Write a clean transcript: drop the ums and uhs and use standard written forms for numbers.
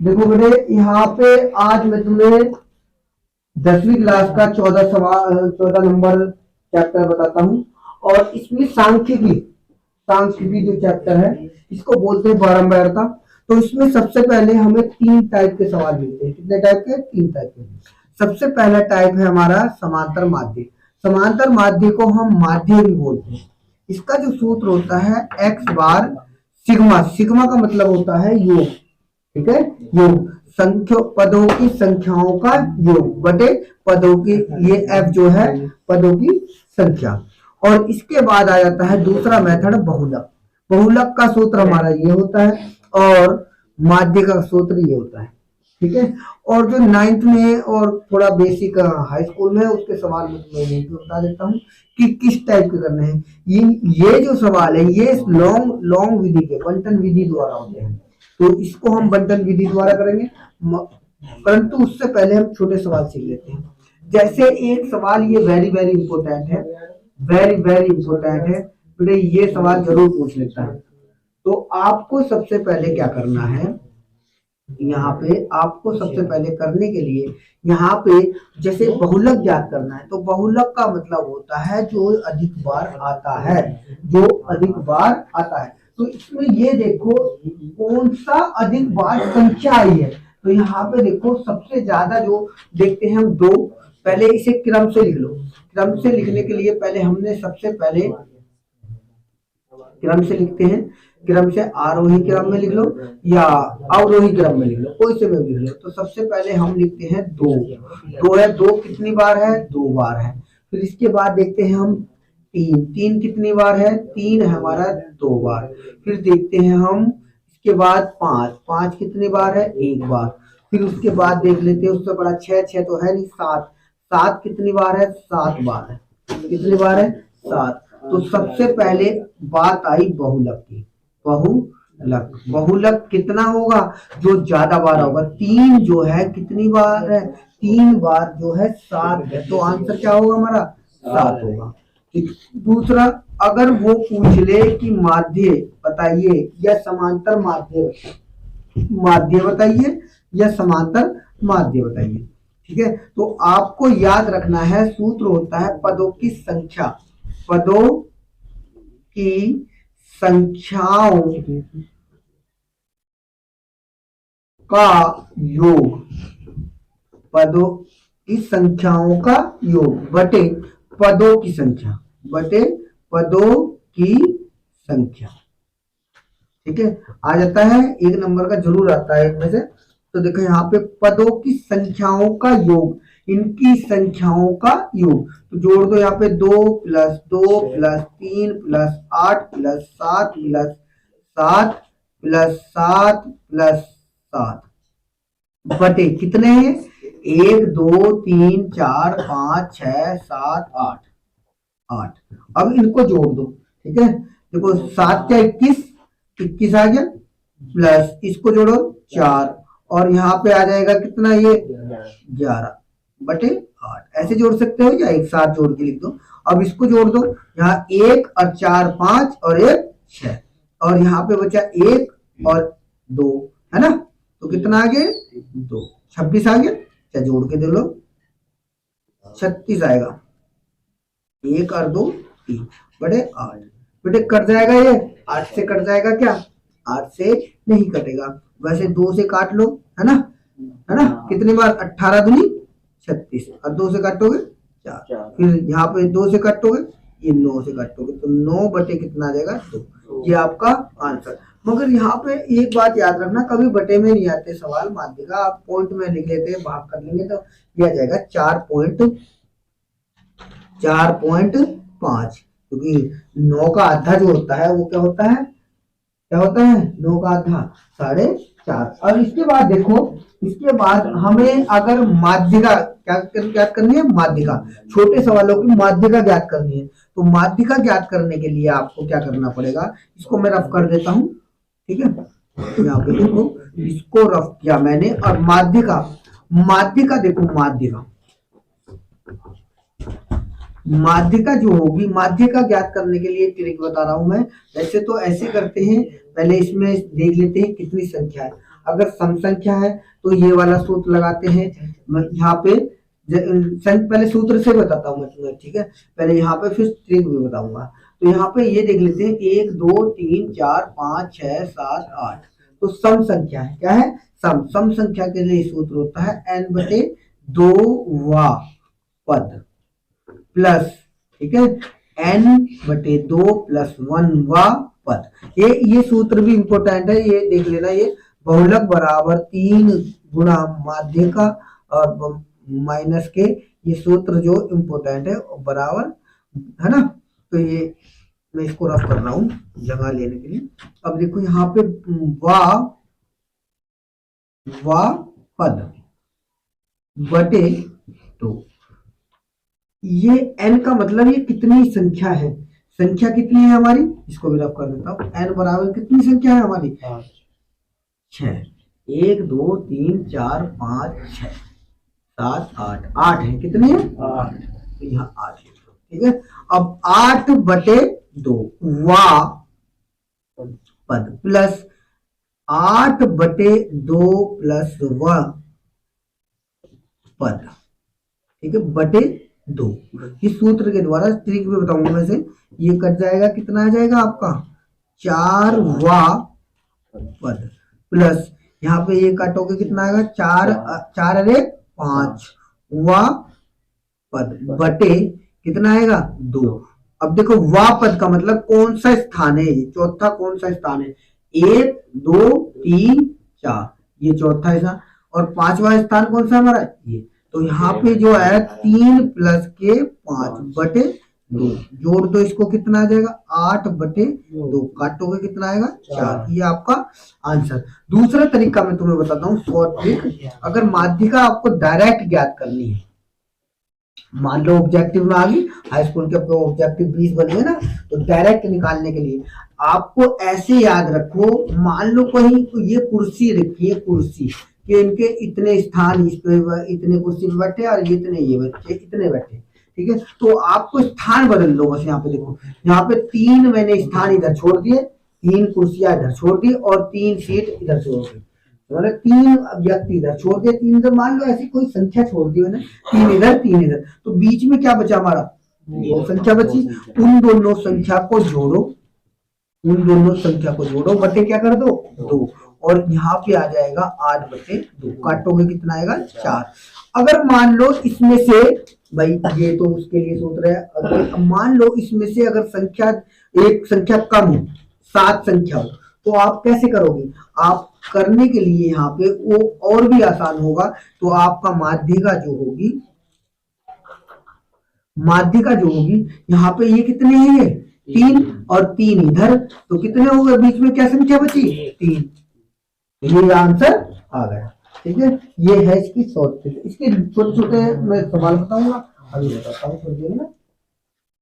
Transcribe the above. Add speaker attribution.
Speaker 1: देखो बेटे, यहाँ पे आज मैं तुम्हें 10वीं क्लास का 14 नंबर चैप्टर बताता हूँ। और इसमें सांख्यिकी जो चैप्टर है इसको बोलते हैं बारंबारता। तो इसमें सबसे पहले हमें 3 टाइप के सवाल मिलते हैं। कितने टाइप के? 3 टाइप के। सबसे पहला टाइप है हमारा समांतर माध्य। समांतर माध्य को हम माध्य भी बोलते हैं। इसका जो सूत्र होता है x बार सिग्मा। सिग्मा का मतलब होता है योग। ठीक है, योग पदों की संख्याओं का योग बटे पदों की, ये f जो है पदों की संख्या। और इसके बाद आ जाता है दूसरा मेथड बहुलक। बहुलक का सूत्र हमारा ये होता है और माध्य का सूत्र ये होता है। ठीक है, और जो 9th में और थोड़ा बेसिक हाई स्कूल में उसके सवाल मैं नहीं बता देता हूँ कि किस टाइप के करने हैं। ये जो सवाल है ये लॉन्ग विधि के बंटन विधि द्वारा होते हैं। तो इसको हम बंटन विधि द्वारा करेंगे, परंतु उससे पहले हम छोटे सवाल सीख लेते हैं। जैसे एक सवाल ये वेरी वेरी इंपॉर्टेंट है, वेरी वेरी इंपॉर्टेंट है बेटे, ये सवाल जरूर पूछ लेता है। तो आपको सबसे पहले क्या करना है, यहाँ पे आपको सबसे पहले करने के लिए यहाँ पे जैसे बहुलक ज्ञात करना है। तो बहुलक का मतलब होता है जो अधिक बार आता है, जो अधिक बार आता है। तो इसमें ये देखो कौन सा अधिक बार संख्या आई है। तो यहाँ पे देखो सबसे ज्यादा जो देखते हैं हम 2। पहले इसे क्रम से लिख लो। क्रम से लिखने के लिए पहले हमने सबसे पहले क्रम से लिखते हैं। क्रम से आरोही क्रम में लिख लो या अवरोही क्रम में लिख लो, कोई से में लिख लो। तो सबसे पहले हम लिखते हैं 2। 2 है, 2 कितनी बार है? 2 बार है। फिर इसके बाद देखते हैं हम 3। 3 कितनी बार है? 3 है हमारा 2 बार। फिर देखते हैं हम इसके बाद 5। 5 कितनी बार है? 1 बार। फिर उसके बाद देख लेते हैं उससे बड़ा 6। 6 तो है नहीं। 7। 7 कितनी बार है? 7 बार है। कितनी बार है? 7। तो सबसे पहले बात आई बहुलक की। बहुलक, बहुलक कितना होगा? जो ज्यादा बार होगा। 3 जो है कितनी बार है? 3 बार जो है 7 है। तो आंसर क्या होगा हमारा? 7 होगा। दूसरा, अगर वो पूछ ले कि माध्य बताइए या समांतर माध्य, माध्य बताइए या समांतर माध्य बताइए। ठीक है, तो आपको याद रखना है सूत्र होता है पदों की संख्या। पदों की संख्याओं का योग, पदों की संख्याओं का योग बटे पदों की संख्या, बटे पदों की संख्या। ठीक है, आ जाता है 1 नंबर का, जरूर आता है इनमें से। तो देखो यहाँ पे पदों की संख्याओं का योग, इनकी संख्याओं का योग। तो जोड़ दो यहाँ पे 2 + 2 + 3 + 8 + 7 + 7 + 7 + 7 बटे कितने हैं? 1 2 3 4 5 6 7 8 8। अब इनको जोड़ दो। ठीक है, देखो 7 क्या 21, 21 आ गया, प्लस इसको जोड़ो 4 और यहाँ पे आ जाएगा कितना? ये 11 बटे 8। ऐसे जोड़ सकते हो या एक साथ जोड़ के लिख दो। अब इसको जोड़ दो, यहाँ 1 और 4 5 और 1 6 और यहाँ पे बचा 1 और 2 है ना। तो कितना आ गया? 2, 26 आ गया। क्या जोड़ के दे लो, 36 आएगा। 1 और 2 3 बटे 8। बेटे कट जाएगा, ये 8 से कट जाएगा क्या? 8 से नहीं कटेगा। वैसे 2 से काट लो, है ना, है ना। कितनी बार? 18 दूनी 36 और 2 से काटोगे 4। फिर यहाँ पे 2 से काटोगे, ये 9 से काटोगे तो 9 बटे कितना आ जाएगा? 2। ये आपका आंसर। मगर यहाँ पे एक बात याद रखना, कभी बटे में नहीं आते सवाल माध्य का। आप पॉइंट में लिख लेते हैं, भाग कर लेंगे तो ये आ जाएगा 4.5, क्योंकि 9 का आधा जो होता है वो क्या होता है? क्या होता है? 9 का आधा 4.5। और इसके बाद देखो, इसके बाद हमें अगर माध्यिका ज्ञात करनी है, माध्यिका छोटे सवालों की माध्यिका ज्ञात करनी है। तो माध्यिका ज्ञात करने के लिए आपको क्या करना पड़ेगा? इसको मैं रफ कर देता हूँ। ठीक है, यहाँ पे देखो इसको रफ किया मैंने। और माध्यिका, माध्यिका देखो, माध्यिका, माध्यिका जो होगी, माध्यिका ज्ञात करने के लिए ट्रिक बता रहा हूं मैं। वैसे तो ऐसे करते हैं, पहले इसमें देख लेते हैं कितनी संख्या है। अगर सम संख्या है तो ये वाला सूत्र लगाते हैं। यहाँ पे पहले सूत्र से बताता हूँ मैं तुम्हें, ठीक है, पहले यहाँ पे फिर ट्रिक भी बताऊंगा। तो यहाँ पे ये देख लेते हैं 1 2 3 4 5 6 7 8, तो सम संख्या है। क्या है? सम संख्या के लिए सूत्र होता है n/2 पद प्लस, ठीक है, n/2 + 1 पद। ये सूत्र भी इंपॉर्टेंट है, ये देख लेना। ये बहुलक बराबर 3 गुणा माध्य का और माइनस के, ये सूत्र जो इम्पोर्टेंट है बराबर, है ना। तो ये मैं इसको रफ कर रहा हूं जगह लेने के लिए। अब देखो यहाँ पे वा पद बटे 2, ये n का मतलब ये कितनी संख्या है, संख्या कितनी है हमारी, इसको भी रफ कर देता हूँ। n बराबर कितनी संख्या है हमारी? 6। 1 2 3 4 5 6 7 8, 8 है, कितनी है? 8। तो यहाँ 8 है, ठीक है। अब 8/2 वा पद प्लस 8/2 प्लस व पद, ठीक है, बटे 2। इस सूत्र के द्वारा ट्रिक भी बताऊंगा मैं से, ये कट जाएगा, कितना आ जाएगा आपका? 4 वा पद प्लस यहाँ पे ये काटोगे कितना आएगा? 4 अरे 5 वा पद बटे कितना आएगा? 2। अब देखो वा पद का मतलब कौन सा स्थान है, चौथा कौन सा स्थान है? 1 2 3 4, ये चौथा स्थान, और 5वां स्थान कौन सा हमारा? ये। तो यहाँ पे जो है 3 + के 5 बटे 2, जोड़ दो इसको, कितना आ जाएगा? 8/2, काटोगे कितना आएगा? 4। ये आपका आंसर। दूसरा तरीका मैं तुम्हें बताता हूँ, शॉर्ट ट्रिक। अगर माध्यिका आपको डायरेक्ट ज्ञात करनी है, मान लो ऑब्जेक्टिव में आ गई, हाई स्कूल के ऑब्जेक्टिव 20 बन गए ना, तो डायरेक्ट निकालने के लिए आपको ऐसे याद रखो, मान लो कहीं ये कुर्सी रखी है, कुर्सी कि इनके इतने स्थान इस पे, इतने कुर्सी पे बैठे और इतने ये बच्चे इतने बैठे, ठीक है। तो आपको स्थान बदल लो बस। यहाँ पे देखो, यहाँ पे 3 मैंने स्थान इधर छोड़ दिए, 3 कुर्सियां इधर छोड़ दी और 3 सीट इधर छोड़ दी, मतलब 3 व्यक्ति इधर छोड़ दिए, 3 इधर, मान लो ऐसी कोई संख्या छोड़ दी मैंने, 3 इधर 3 इधर, तो बीच में क्या बचा हमारा? 2 संख्या बची। उन दोनों संख्या को जोड़ो, उन दोनों संख्या को जोड़ो, बटे क्या कर दो? 2, और यहाँ पे आ जाएगा 8/2, काटोगे कितना आएगा? 4। अगर मान लो इसमें से, भाई ये तो उसके लिए सूत्र है, अगर मान लो इसमें से अगर संख्या, एक संख्या कम हो, 7 संख्या हो, तो आप कैसे करोगे? आप करने के लिए यहाँ पे वो और भी आसान होगा। तो आपका माध्यिका जो होगी, माध्यिका जो होगी यहाँ पे, ये कितने हैं? ये 3 और 3 इधर, तो कितने हो गए? बीच में क्या संख्या बची? 3। ये आंसर आ गया, ठीक है। ये है इसकी शॉर्ट ट्रिक। इसके छोटे छोटे मैं सवाल बताऊंगा, अभी बताता हूँ,